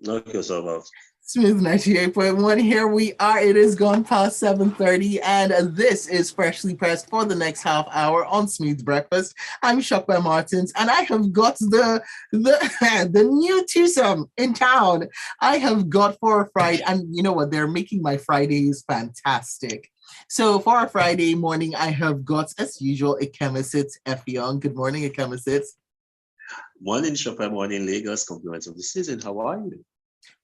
Knock yourself out. Smooth 98.1. Here we are. It is gone past 7:30, and this is Freshly Pressed for the next half hour on Smooth Breakfast. I'm Shocked by Martins, and I have got the the new twosome in town. I have got for a Friday, and you know what? They're making my Fridays fantastic. So for a Friday morning, I have got, as usual, Ikemesit Effiong. Good morning, Ikemesit. Morning, Sope, morning, Lagos. Compliments of the season. How are you?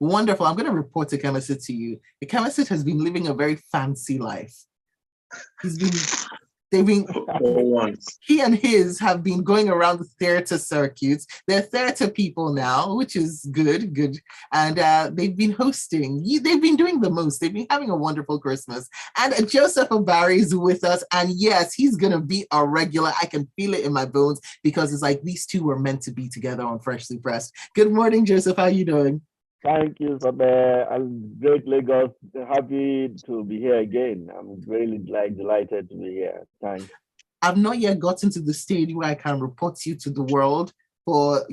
Wonderful. I'm going to report Ikemesit to you. Ikemesit has been living a very fancy life. He's been, they've been, For once. he and his have been going around the theater circuits. They're theater people now, which is good. And they've been hosting. They've been doing the most. They've been having a wonderful Christmas. And Joseph Obari is with us. And yes, he's going to be a regular. I can feel it in my bones because it's like these two were meant to be together on Freshly Pressed. Good morning, Joseph. How are you doing? Thank you, Sope. I'm great, Lagos. Happy to be here again. I'm really delighted to be here. Thanks. I've not yet gotten to the stage where I can report you to the world for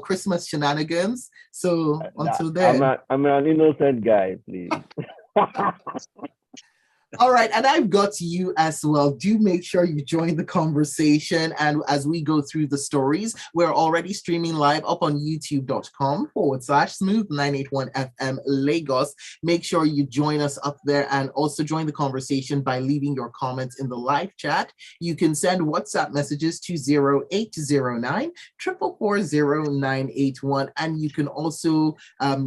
Christmas shenanigans. So until then. I'm an innocent guy, please. All right, and I've got you as well. Do make sure you join the conversation. And as we go through the stories, we're already streaming live up on youtube.com/smooth981FM Lagos. Make sure you join us up there and also join the conversation by leaving your comments in the live chat. You can send WhatsApp messages to 0809 4440981. And you can also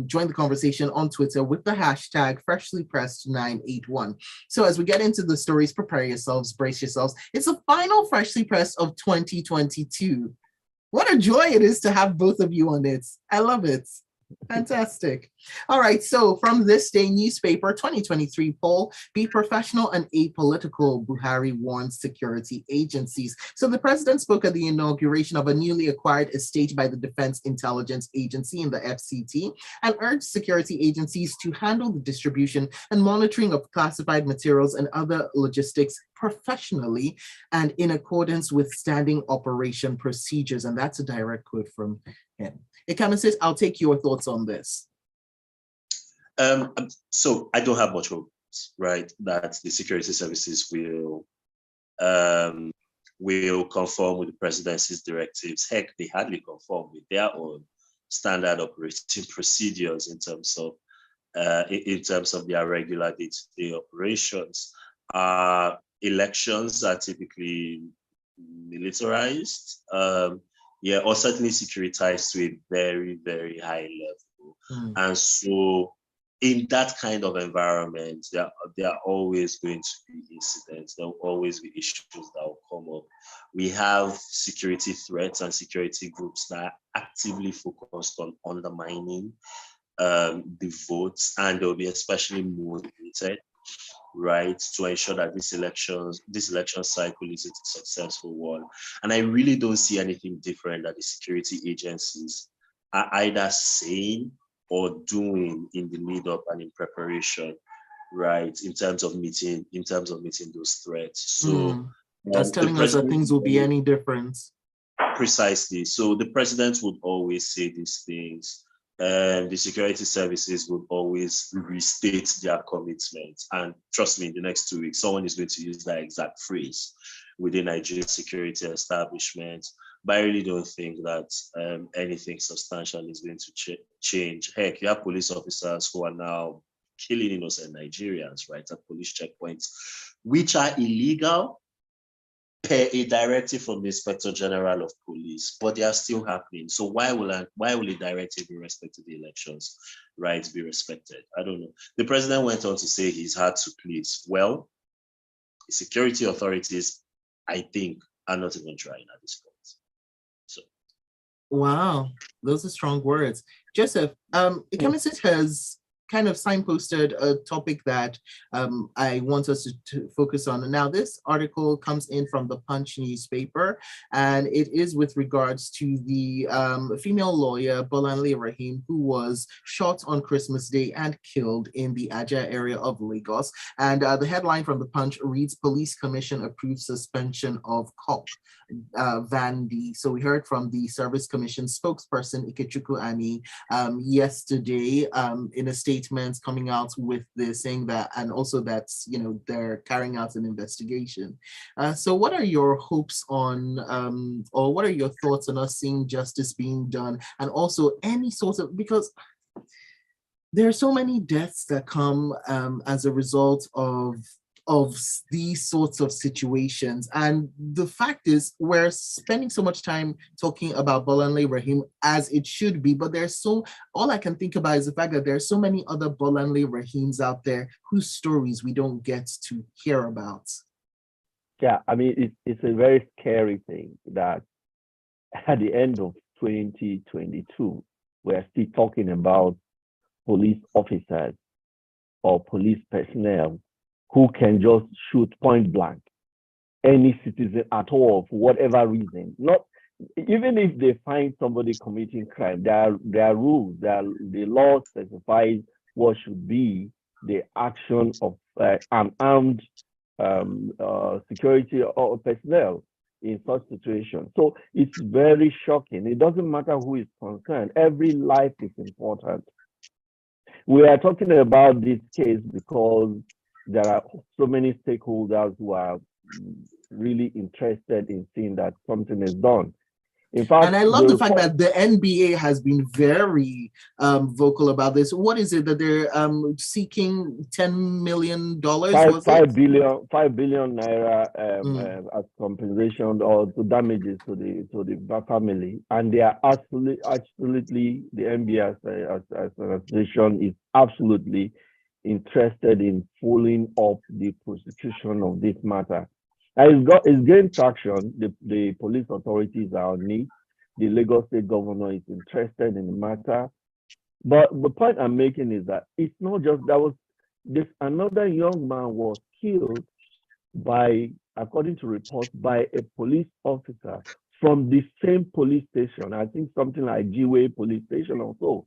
join the conversation on Twitter with the hashtag FreshlyPressed981. So as we get into the stories, prepare yourselves, brace yourselves. It's the final Freshly Pressed of 2022. What a joy it is to have both of you on it. I love it. Fantastic. All right, so from this day newspaper 2023 poll, be professional and apolitical, Buhari warns security agencies. So the president spoke at the inauguration of a newly acquired estate by the Defense Intelligence Agency in the FCT and urged security agencies to handle the distribution and monitoring of classified materials and other logistics professionally and in accordance with standing operation procedures. And that's a direct quote from him. Ikemesit, I'll take your thoughts on this. So I don't have much hope, right, that the security services will conform with the presidency's directives. Heck, they hardly conform with their own standard operating procedures in terms of their regular day-to-day operations. Elections are typically militarized. Or certainly securitized to a very, very high level. And so in that kind of environment, there are always going to be incidents. There will always be issues that will come up. We have security threats and security groups that are actively focused on undermining the votes, and they'll be especially motivated, right, to ensure that this election cycle is a successful one. And I really don't see anything different that the security agencies are either saying or doing in the lead up and in preparation, right, in terms of meeting those threats. So that's telling us that things will be any different. Precisely. So the president would always say these things. And the security services would always restate their commitment. And trust me, in the next 2 weeks, someone is going to use that exact phrase within Nigerian security establishment. But I really don't think that anything substantial is going to change. Heck, you have police officers who are now killing innocent Nigerians, right, at police checkpoints, which are illegal per a directive from the Inspector General of Police, but they are still happening. So why will a directive with respect to the elections, right, be respected? I don't know. The president went on to say he's hard to please. Well, the security authorities, I think, are not even trying at this point. So, wow, those are strong words, Joseph. Ikemesit has kind of signposted a topic that I want us to focus on. Now, this article comes in from the Punch newspaper, and it is with regards to the female lawyer, Bolanle Rahim, who was shot on Christmas Day and killed in the Aja area of Lagos. And the headline from the Punch reads, Police Commission approves suspension of cop Vandi. So we heard from the Service Commission spokesperson, Ikechukwu Ani, yesterday in a statement coming out with this, saying that, and also that, they're carrying out an investigation. So what are your hopes on, or what are your thoughts on us seeing justice being done, and also any sort of, because there are so many deaths that come as a result of these sorts of situations. And the fact is, we're spending so much time talking about Bolanle Rahim, as it should be, but all I can think about is the fact that there are so many other Bolanle Rahims out there whose stories we don't get to hear about. Yeah, I mean, it's a very scary thing that at the end of 2022, we're still talking about police officers or police personnel who can just shoot point blank any citizen at all for whatever reason. Not even if they find somebody committing crime, there are rules. The law specifies what should be the action of an armed security or personnel in such situations. So it's very shocking. It doesn't matter who is concerned. Every life is important. We are talking about this case because there are so many stakeholders who are really interested in seeing that something is done. In fact, and I love the fact that the NBA has been very vocal about this. What is it that they're seeking? $10 million? $5 billion naira as compensation or to damages to the family, and they are absolutely the NBA as an association is absolutely interested in following up the prosecution of this matter. And it's gained traction. The police authorities are on it. The Lagos State governor is interested in the matter. But the point I'm making is that it's not just another young man was killed according to reports, by a police officer from the same police station. I think something like G-Way police station or so.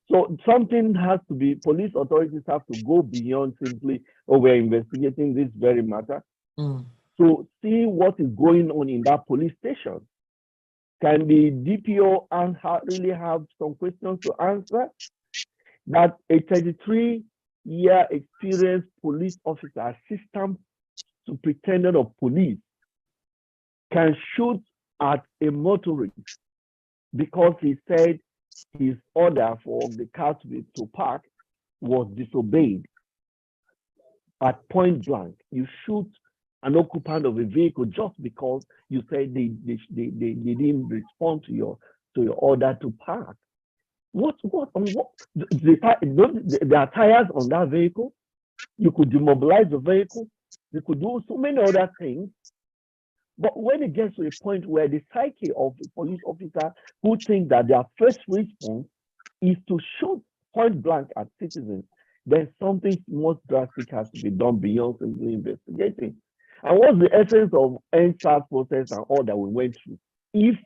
So something has to be, police authorities have to go beyond simply, we're investigating this very matter. So see what is going on in that police station. Can the DPO really have some questions to answer? That a 33-year experienced police officer, assistant superintendent of police, can shoot at a motorist because he said his order for the car to park was disobeyed. At point blank, you shoot an occupant of a vehicle just because you said they didn't respond to your order to park. There are tires on that vehicle. You could demobilize the vehicle. You could do so many other things. But when it gets to a point where the psyche of a police officer who think that their first response is to shoot point blank at citizens, then something more drastic has to be done beyond simply investigating. And what's the essence of NSAS process and all that we went through if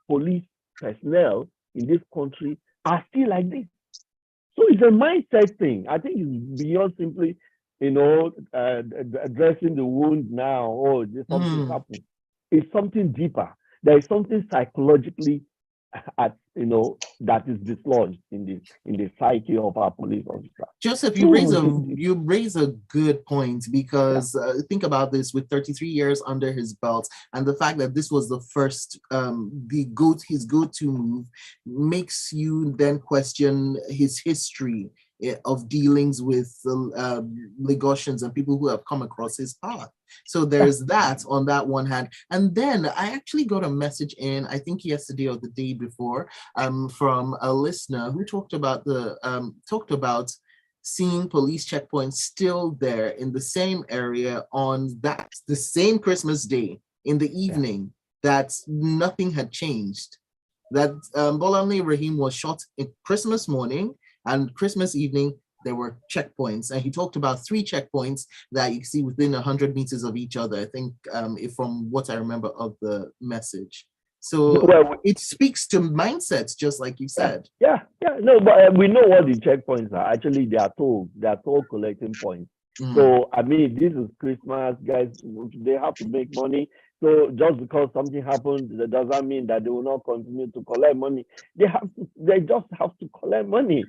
police personnel in this country are still like this? So it's a mindset thing. I think it's beyond simply, addressing the wound now, or just something happened. It's something deeper. There is something psychologically that is dislodged in the psyche of our police officer. Joseph, you raise a good point, because think about this: with 33 years under his belt, and the fact that this was the first, his go-to move, makes you then question his history of dealings with Lagosians and people who have come across his path. So there's that on that one hand. And then I actually got a message in, I think yesterday or the day before, from a listener who talked about seeing police checkpoints still there in the same area on the same Christmas day in the evening, that nothing had changed. That Bolanle Rahim was shot in Christmas morning and Christmas evening, there were checkpoints, and he talked about 3 checkpoints that you see within 100 meters of each other. I think, if from what I remember of the message. So Well, it speaks to mindsets, just like you said. yeah. No, but we know what the checkpoints are. Actually, they are toll collecting points. So I mean, this is Christmas, guys. They have to make money. So just because something happened, that doesn't mean that they will not continue to collect money. They just have to collect money.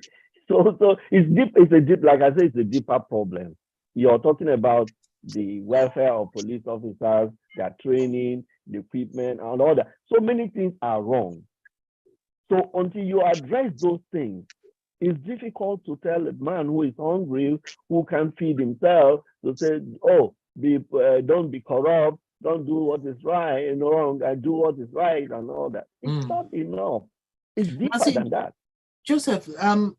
So it's deep. It's a deep, like I said, it's a deeper problem. You're talking about the welfare of police officers, their training, the equipment, and all that. So many things are wrong. So until you address those things, it's difficult to tell a man who is hungry, who can't feed himself, to say, "Oh, don't be corrupt, don't do what is right and wrong, and do what is right," and all that. It's not enough. It's deeper than that. Joseph,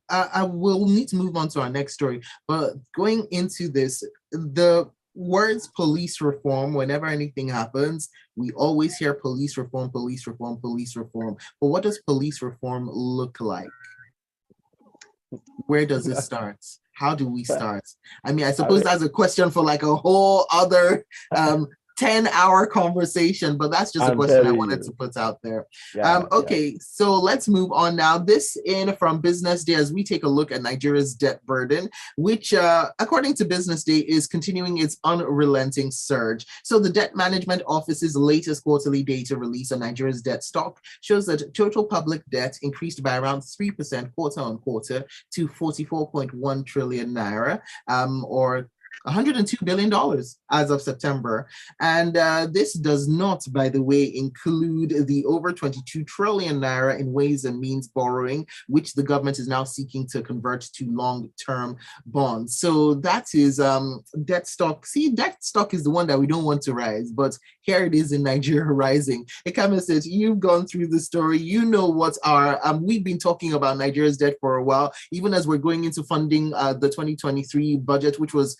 I will need to move on to our next story, but going into this, the words police reform, whenever anything happens, we always hear police reform, police reform, police reform. But what does police reform look like? Where does it start? How do we start? I mean, I suppose that's a question for like a whole other 10-hour conversation, but that's just a question I wanted to put out there. Okay, so let's move on now. This in from Business Day as we take a look at Nigeria's debt burden, which according to Business Day is continuing its unrelenting surge. So the Debt Management Office's latest quarterly data release on Nigeria's debt stock shows that total public debt increased by around 3% quarter on quarter to 44.1 trillion naira, or $102 billion as of September. And this does not, by the way, include the over 22 trillion naira in ways and means borrowing, which the government is now seeking to convert to long-term bonds. So that is debt stock. See, debt stock is the one that we don't want to rise, but here it is in Nigeria rising. Ikemesit, you've gone through the story. You know what our, we've been talking about Nigeria's debt for a while, even as we're going into funding the 2023 budget, which was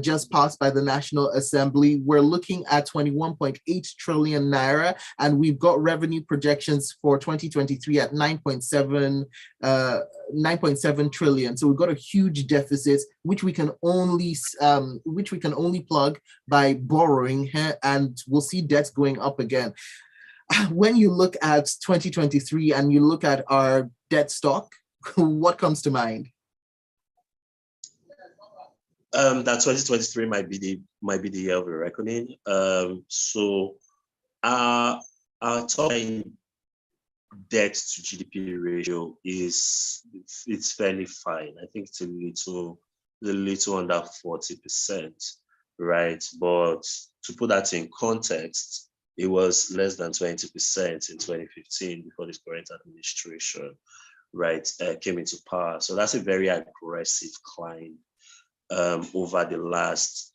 just passed by the National Assembly. We're looking at 21.8 trillion naira, and we've got revenue projections for 2023 at 9.7 trillion. So we've got a huge deficit, which we can only plug by borrowing, and we'll see debts going up again. When you look at 2023 and you look at our debt stock, what comes to mind? That 2023 might be the year of a reckoning. So our top line debt to GDP ratio it's fairly fine. I think it's a little under 40%, right? But to put that in context, it was less than 20% in 2015 before this current administration, right, came into power. So that's a very aggressive climb over the last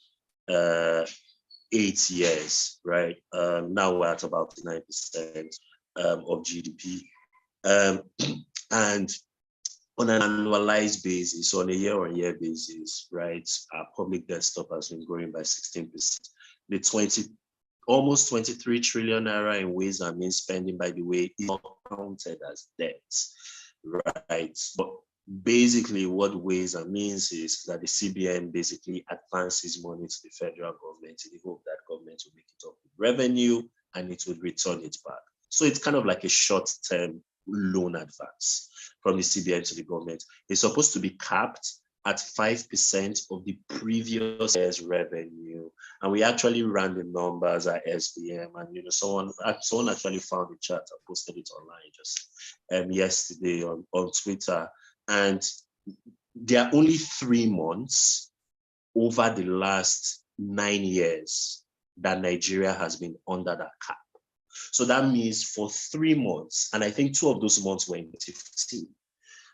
8 years, right? Now we're at about 9% of GDP. And on an annualized basis, on a year-on-year basis, right, our public debt stock has been growing by 16%. The almost 23 trillion naira in ways and means spending, by the way, is not counted as debt, right? But basically what ways and means is that the CBN basically advances money to the federal government in the hope that government will make it up with revenue and it would return it back. So it's kind of like a short-term loan advance from the CBN to the government. It's supposed to be capped at 5% of the previous year's revenue. And we actually ran the numbers at SBM, and someone actually found the chart and posted it online just yesterday on Twitter. And there are only 3 months over the last 9 years that Nigeria has been under that cap. So that means for 3 months, and I think 2 of those months were in 2015.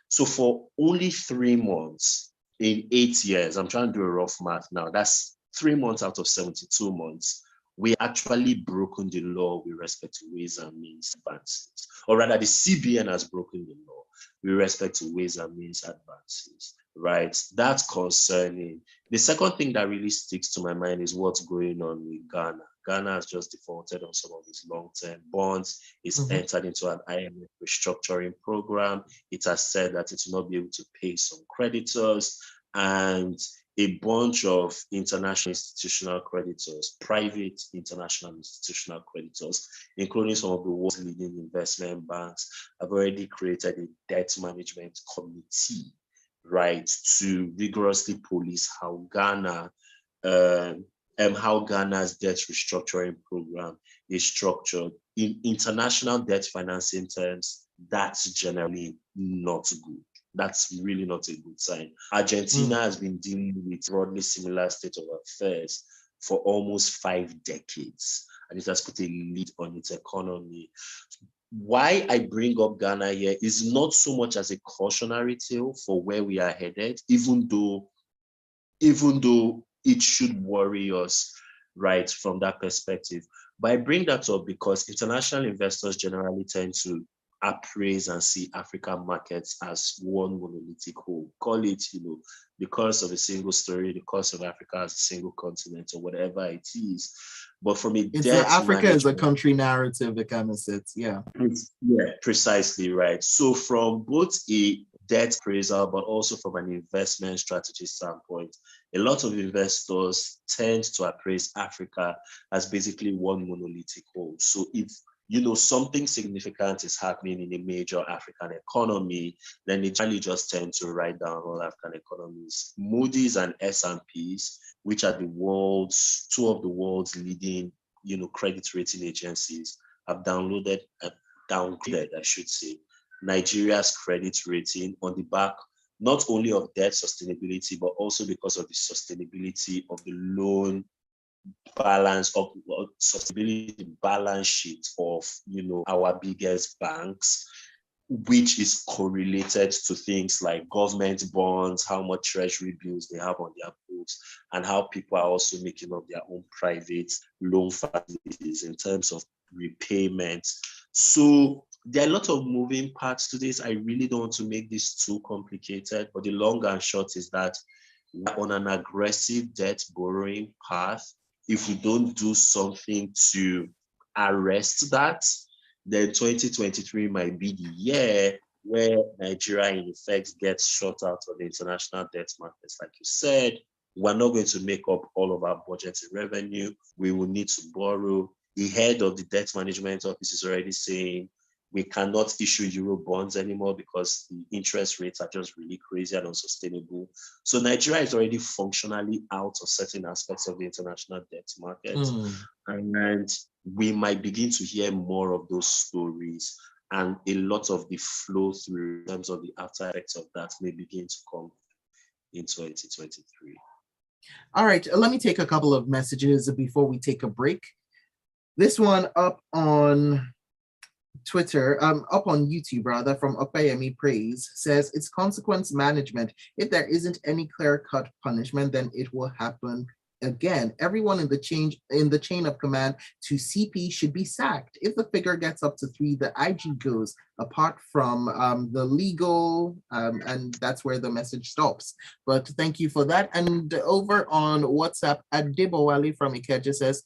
So for only 3 months in 8 years, I'm trying to do a rough math now, that's 3 months out of 72 months, we actually broken the law with respect to ways and means advances. Or rather, the CBN has broken the law with respect to ways and means advances, right? That's concerning. The second thing that really sticks to my mind is what's going on with Ghana. Ghana has just defaulted on some of its long-term bonds. It's entered into an IMF restructuring program. It has said that it will not be able to pay some creditors. and a bunch of international institutional creditors, private international institutional creditors, including some of the world's leading investment banks, have already created a debt management committee, right, to rigorously police how Ghana's debt restructuring program is structured. In international debt financing terms, that's generally not good. That's really not a good sign. Argentina has been dealing with broadly similar state of affairs for almost 5 decades, and it has put a lid on its economy. Why I bring up Ghana here is not so much as a cautionary tale for where we are headed, even though it should worry us, right, from that perspective. But I bring that up because international investors generally tend to appraise and see African markets as one monolithic whole. Call it, the curse of a single story, the curse of Africa as a single continent, or whatever it is. But from a it's debt Africa is a management, country narrative, Ikemesit. Yeah. yeah, precisely right. So from both a debt appraisal, but also from an investment strategy standpoint, a lot of investors tend to appraise Africa as basically one monolithic whole. So if something significant is happening in a major African economy, then they generally just tend to write down all African economies. Moody's and S&P's, which are two of the world's leading, credit rating agencies, have downgraded, I should say, Nigeria's credit rating on the back not only of debt sustainability, but also because of the sustainability of the loan balance of sustainability balance sheet of our biggest banks, which is correlated to things like government bonds, how much treasury bills they have on their books, and how people are also making up their own private loan facilities in terms of repayments. So there are a lot of moving parts to this. I really don't want to make this too complicated, but the long and short is that we're on an aggressive debt borrowing path. If we don't do something to arrest that, then 2023 might be the year where Nigeria, in effect, gets shut out of the international debt markets. Like you said, we're not going to make up all of our budgeted revenue. We will need to borrow. The head of the debt management office is already saying we cannot issue Euro bonds anymore because the interest rates are just really crazy and unsustainable. So Nigeria is already functionally out of certain aspects of the international debt market. And we might begin to hear more of those stories, and a lot of the flow through in terms of the after effects of that may begin to come in 2023. All right, let me take a couple of messages before we take a break. This one up on Twitter, up on YouTube rather, from Opeyemi Praise says it's consequence management. If there isn't any clear-cut punishment, then it will happen again. Everyone in the chain of command to CP should be sacked. If the figure gets up to 3, the IG goes, apart from the legal, and that's where the message stops. But thank you for that. And over on WhatsApp, Adibowale from Ikeja says,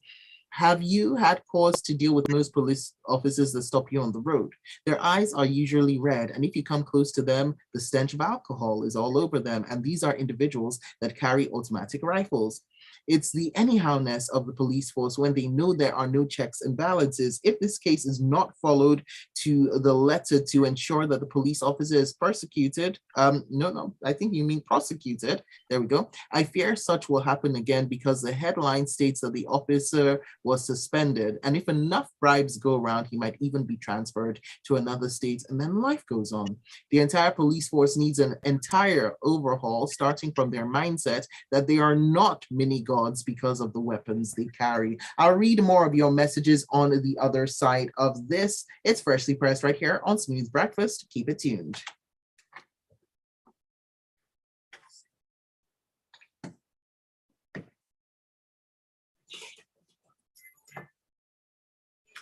have you had cause to deal with most police officers that stop you on the road? Their eyes are usually red, and if you come close to them, the stench of alcohol is all over them, and these are individuals that carry automatic rifles. It's the anyhowness of the police force when they know there are no checks and balances. If this case is not followed to the letter to ensure that the police officer is persecuted, no, I think you mean prosecuted. There we go. I fear such will happen again because the headline states that the officer was suspended, and if enough bribes go around, he might even be transferred to another state, and then life goes on. The entire police force needs an entire overhaul, starting from their mindset that they are not mini gods because of the weapons they carry. I'll read more of your messages on the other side of this. It's Freshly Pressed right here on Smooth Breakfast. Keep it tuned.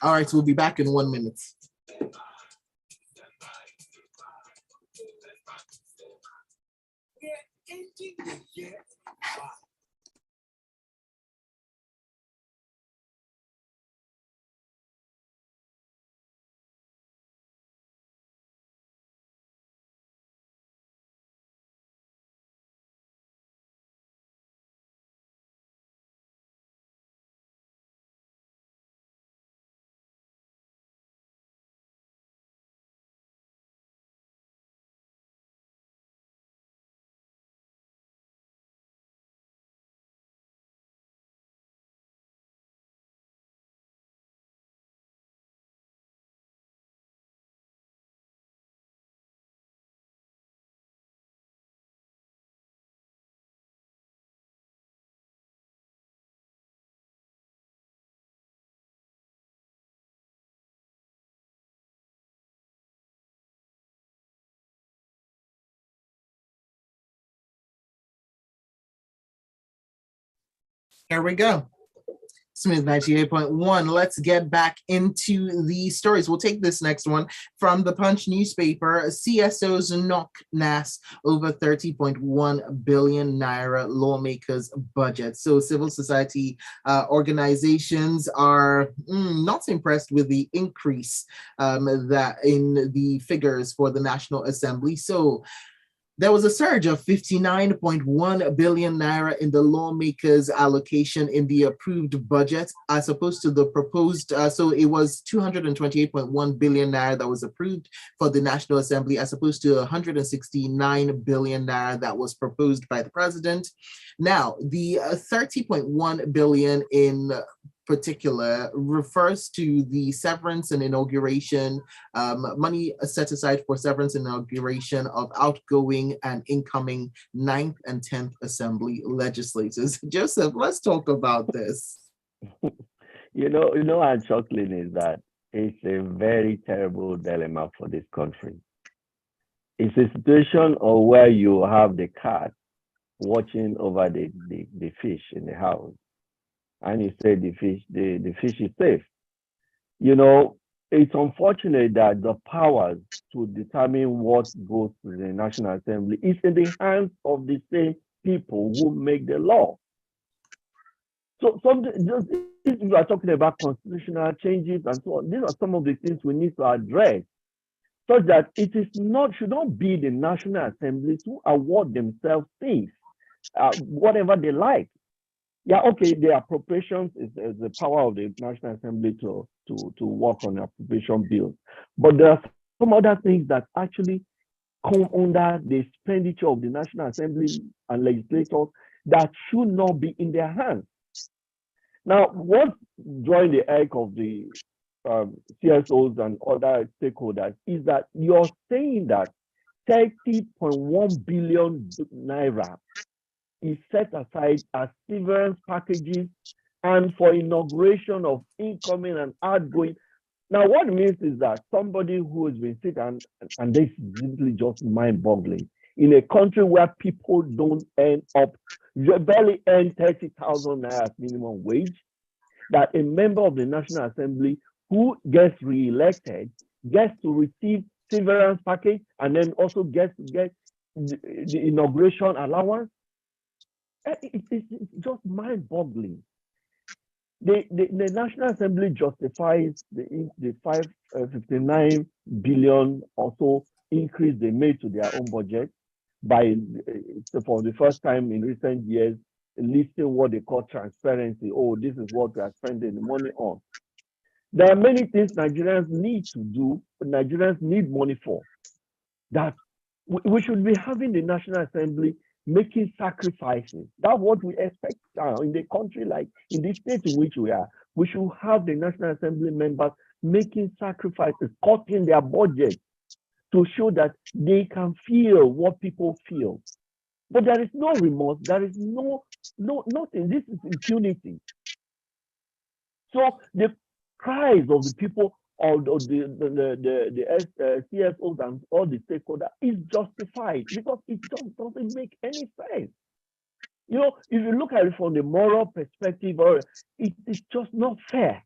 All right, so we'll be back in 1 minute. Here we go. Smooth 98.1. Let's get back into the stories. We'll take this next one from the Punch newspaper. CSOs knock NAS over 30.1 billion naira lawmakers budget. So civil society organizations are not impressed with the increase that in the figures for the National Assembly. So there was a surge of 59.1 billion naira in the lawmakers' allocation in the approved budget, as opposed to the proposed. So it was 228.1 billion naira that was approved for the National Assembly, as opposed to 169 billion naira that was proposed by the president. Now, the 30.1 billion in particular refers to the severance and inauguration, money set aside for severance and inauguration of outgoing and incoming 9th and 10th Assembly legislators. Joseph, let's talk about this. You know, what's chuckling is that it's a very terrible dilemma for this country. It's a situation of where you have the cat watching over the fish in the house, and you say the fish is safe. You know, it's unfortunate that the powers to determine what goes to the National Assembly is in the hands of the same people who make the law. So if you are talking about constitutional changes and so on, these are some of the things we need to address, so that it should not be the National Assembly to award themselves things, whatever they like. Yeah, okay, the appropriations is the power of the National Assembly to work on appropriation bills. But there are some other things that actually come under the expenditure of the National Assembly and legislators that should not be in their hands. Now, what's drawing the egg of the CSOs and other stakeholders is that you're saying that 30.1 billion naira is set aside as severance packages and for inauguration of incoming and outgoing. Now, what it means is that somebody who has been sick, and this is simply just mind-boggling, in a country where people don't barely earn 30,000 naira minimum wage, that a member of the National Assembly who gets re-elected gets to receive severance package and then also gets to get the inauguration allowance. It's just mind-boggling. The National Assembly justifies the 559 billion or so increase they made to their own budget by, for the first time in recent years, listing what they call transparency. Oh, this is what we are spending the money on. There are many things Nigerians need to do, Nigerians need money for, that we should be having the National Assembly making sacrifices. That's what we expect in the country, like in the state in which we are. We should have the National Assembly members making sacrifices, cutting their budget to show that they can feel what people feel. But there is no remorse. There is nothing. This is impunity. So the cries of the people of the CSOs and all the stakeholders is justified, because it just doesn't make any sense. You know, if you look at it from the moral perspective, or it is just not fair.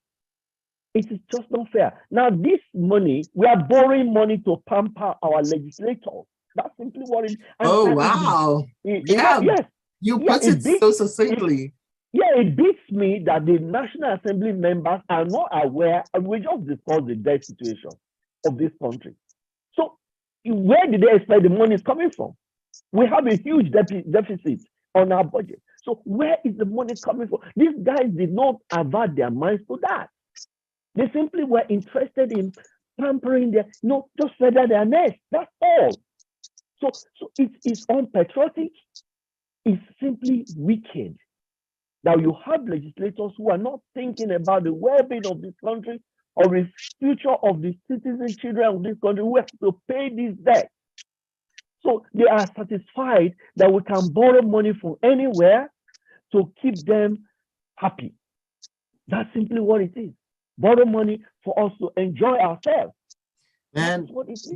It is just not fair. Now, this money, we are borrowing money to pamper our legislators. That's simply what it is. Wow. Yes. You put it so succinctly. It beats me that the National Assembly members are not aware, and we just discussed the debt situation of this country. So where did they expect the money is coming from? We have a huge deficit on our budget. So where is the money coming from? These guys did not avert their minds to that. They simply were interested in pampering just feather their nest. That's all. So it is unpatriotic. It's simply wicked. Now you have legislators who are not thinking about the well-being of this country or the future of the citizen children of this country who have to pay this debt. So they are satisfied that we can borrow money from anywhere to keep them happy. That's simply what it is. Borrow money for us to enjoy ourselves. And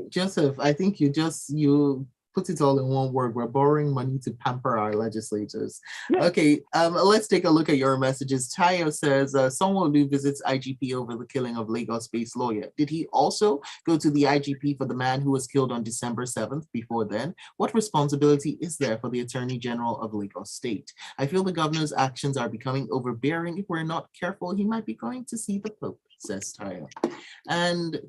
Joseph, I think you put it all in one word. We're borrowing money to pamper our legislators. Okay, let's take a look at your messages. Tayo says, Sanwo-Olu visits IGP over the killing of Lagos-based lawyer. Did he also go to the IGP for the man who was killed on December 7th before then? What responsibility is there for the Attorney General of Lagos State? I feel the governor's actions are becoming overbearing. If we're not careful, he might be going to see the Pope, says Tayo. And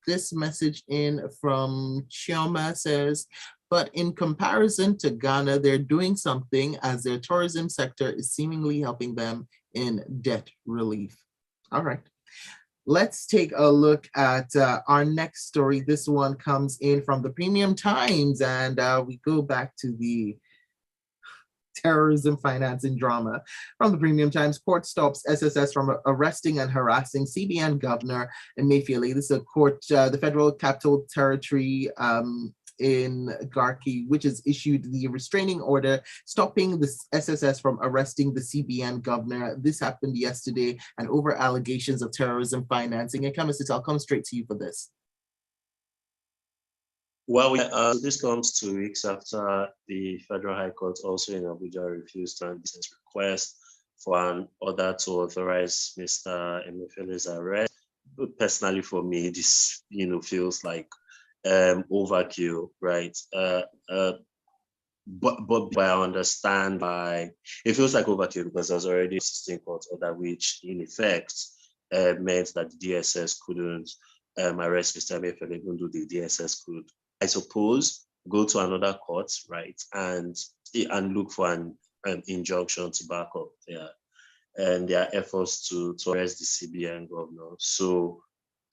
this message in from Chioma says, but in comparison to Ghana, they're doing something as their tourism sector is seemingly helping them in debt relief. All right. Let's take a look at our next story. This one comes in from the Premium Times, and we go back to the terrorism financing drama from the Premium Times. Court stops SSS from arresting and harassing CBN Governor Emefiele. This is a court, the Federal Capital Territory in Garki, which has issued the restraining order stopping the SSS from arresting the CBN governor. This happened yesterday and over allegations of terrorism financing. Ikemesit, I'll come straight to you for this. Well, this comes 2 weeks after the Federal High Court also in Abuja refused to grant this request for an order to authorize Mr. Emefiele's arrest. But personally, for me, this feels like overkill, right? But I understand why it feels like overkill because there's already a existing court order which, in effect, meant that the DSS couldn't arrest Mr. Emefiele, even though the DSS could, I suppose, go to another court, right, and look for an injunction to back up their efforts to arrest the CBN governor. So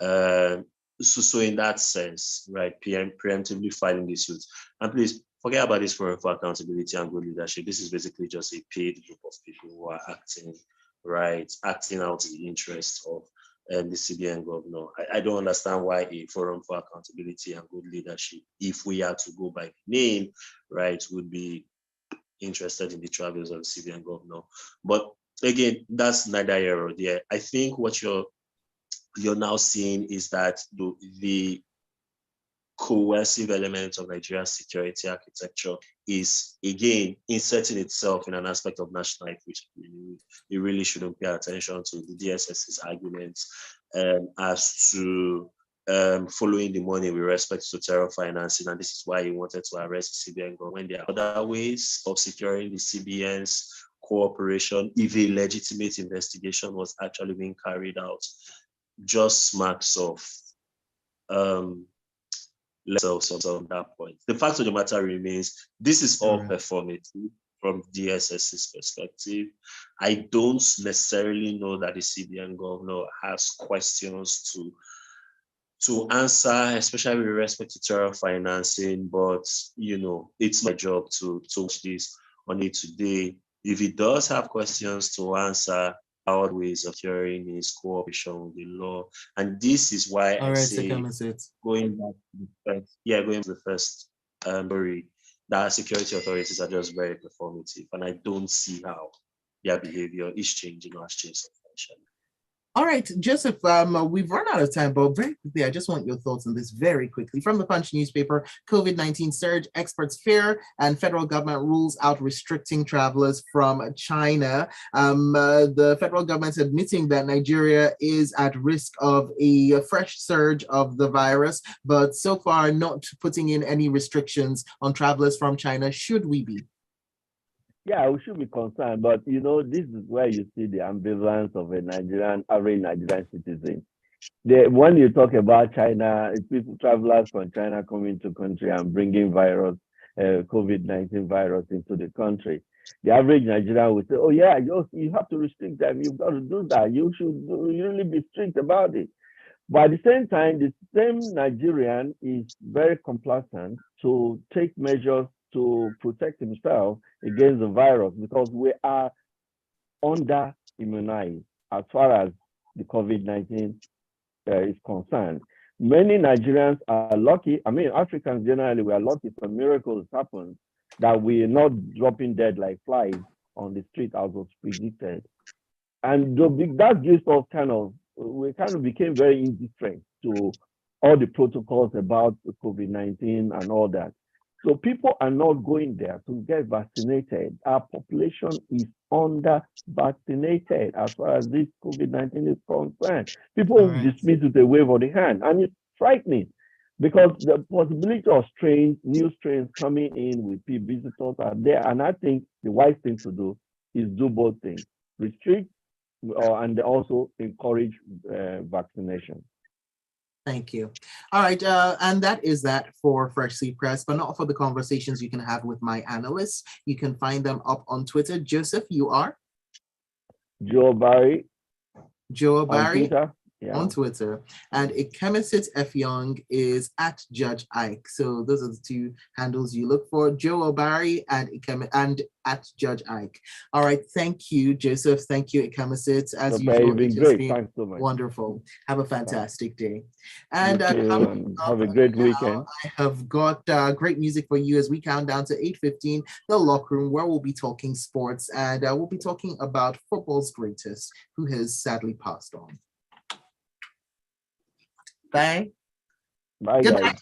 in that sense, right, preemptively filing this suit. And please forget about this forum for accountability and good leadership. This is basically just a paid group of people who are acting out in the interest of the CBN governor. I don't understand why a forum for accountability and good leadership, if we had to go by the name, right, would be interested in the travels of the CBN governor. But again, that's neither here or there. I think what you're now seeing is that the coercive element of Nigeria's security architecture is again inserting itself in an aspect of nationality, which you really shouldn't pay attention to. The DSS's arguments as to following the money with respect to terror financing, and this is why he wanted to arrest the CBN government. When there are other ways of securing the CBN's cooperation, if a legitimate investigation was actually being carried out, just smacks of less on that point. The fact of the matter remains, this is all performative from DSS's perspective. I don't necessarily know that the CBN governor has questions to answer, especially with respect to terror financing, but it's my job to touch this on it today. If he does have questions to answer, our ways of securing his cooperation with the law, and this is why I say going back to the first story, that security authorities are just very performative, and I don't see how their behavior is changing or has changed substantially. All right, Joseph, we've run out of time, but very quickly, I just want your thoughts on this very quickly. From the Punch newspaper, COVID-19 surge, experts fear, and federal government rules out restricting travelers from China. The federal government admitting that Nigeria is at risk of a fresh surge of the virus, but so far not putting in any restrictions on travelers from China. Should we be? Yeah, we should be concerned, but this is where you see the ambivalence of average Nigerian citizen. When you talk about China, people, travelers from China coming to country and bringing COVID-19 virus into the country, the average Nigerian would say, "Oh yeah, you have to restrict them. You've got to do that. You should really be strict about it." But at the same time, the same Nigerian is very complacent to take measures to protect himself against the virus because we are under immunized as far as the COVID-19 is concerned. Many Nigerians are lucky. I mean, Africans generally, we are lucky some miracles happen that we are not dropping dead like flies on the street as was predicted. And that gives us we became very indifferent to all the protocols about COVID-19 and all that. So people are not going there to get vaccinated. Our population is under vaccinated as far as this COVID-19 is concerned. People dismiss it a wave of the hand, and it's frightening because the possibility of new strains coming in with visitors are there. And I think the wise thing to do is do both things: restrict and also encourage vaccination. Thank you. All right, and that is that for Freshly Pressed, but not for the conversations you can have with my analysts. You can find them up on Twitter. Joseph, you are? Joe Barry. Joe Barry. On Twitter. Yeah. On Twitter, and Ikemesit Effiong is at Judge Ike. So those are the two handles you look for: Joe Obari and at Judge Ike. All right, thank you, Joseph. Thank you, Ikemesit. As usual, it's great. Been Thanks so much. Wonderful. Have a fantastic day, and have a great weekend. I have got great music for you as we count down to 8:15. The Locker Room, where we'll be talking sports, and we'll be talking about football's greatest, who has sadly passed on. Bye. Bye, guys.